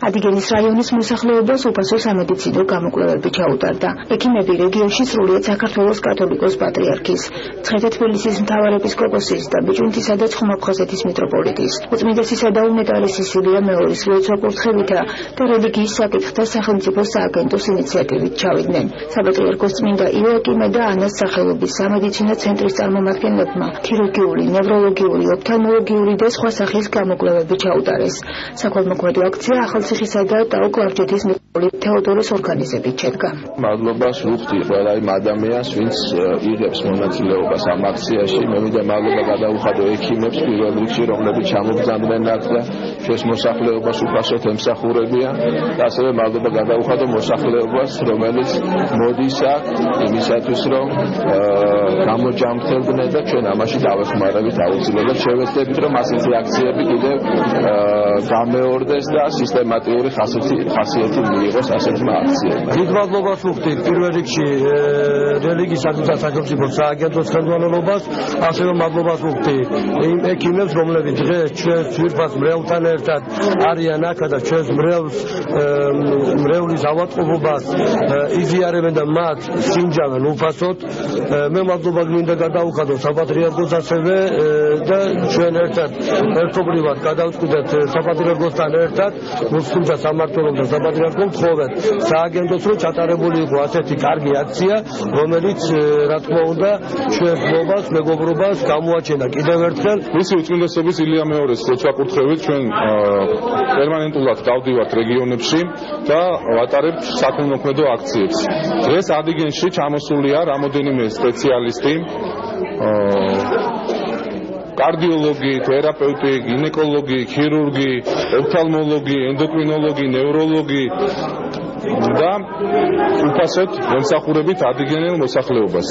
Adigénis რაიონის მოსახლეობას უფასო სამედიცინო გამოკვლევები ჩაუტარდა. ექიმები რეგიონში სრულიად საქართველოს კათოლიკოს პატრიარქის, მცხეთა-თბილისის მთავარეპისკოპოსის და ბიჭვინთისა და ცხუმაფხაზეთის მიტროპოლიტის, უწმიდესისა და უმეტალესის ილია მეორის ლოცვა-კურთხევითა და რელიგიის საკითხთა სახელმწიფო სააგენტოს ინიციატივით ჩავიდნენ. საპატრიარქოს წმინდა იოაკიმე და ანას სახელობის სამედიცინო ცენტრის წარმომადგენლებმა ქირურგიული, ნევროლოგიური, ოფთალმოლოგიური და სხვა სახის გამოკვლევები ჩაუტარეს. საქველმოქმედო აქცია ახალციხისა და ტაო-კლარჯეთის მიტროპოლიტ თეოდორეს ორგანიზებით შედგა. მადლობას ვუხდი ყველა იმ ადამიანს, ვინც იღებს მონაწილეობას ამ აქციაში. მე მინდა მადლობა გადაუხადო ექიმებს პირველ რიგში, რომლებიც ჩამოგზავნდნენ აქ და ჩვენს მოსახლეობას უფასოდ ემსახურებიან. და ასევე მადლობა გადაუხადო მოსახლეობას, რომელიც მოდის აქ იმისათვის, რომ გამოჯამრთელდნენ და ჩვენ ამაში დავეხმარებით აუცილებლად. შევეცდებით, რომ ასეთი აქციები კიდევ გამეორდეს და სისტემატიური ხასიათი მიიღოს ასეთმა აქციებმა. დიდ მადლობას ვუხდით პირველ რიგში რელიგიის სახელმწიფო სააგენტოს ხელმძღვანელობას, ასევე მადლობას ვუხდი იმ ექიმებს, რომლებიც დღეს ჩვენს ძვირფას მრევლთან ერთად არიან აქ და ჩვენს მრევლის ავადმყოფობას იზიარებენ და მათ სინჯავენ უფასოდ. მე მადლობა მინდა გადაუხადო საპატრიარქოს ასევე და ჩვენ ერთად ერთობლივად გადავწყვიტეთ საპატრიარქოსთან ერთად თუმცა სამმართველომ და საპატრიარქომ თხოვეთ სააგენტოს, რომ ჩატარებული იყო ასეთი კარგი აქცია, რომელიც რა თქმა უნდა ჩვენს მობას, მეგობრობას გამოაჩენა კიდევ ერთხელ. მისი უწმინდესობის ილია მეორის ლოცვა-კურთხევით ჩვენ პერმანენტულად დავდივართ რეგიონებში და ვატარებთ საქველმოქმედო აქციებს. დღეს ადიგენში ჩამოსულია რამოდენიმე სპეციალისტი, კარდიოლოგი, თერაპევტი, გინეკოლოგი, ქირურგი, ოფთალმოლოგი, ენდოკრინოლოგი, ნევროლოგი და უფასოდ ემსახურებით ადიგენელ მოსახლეობას.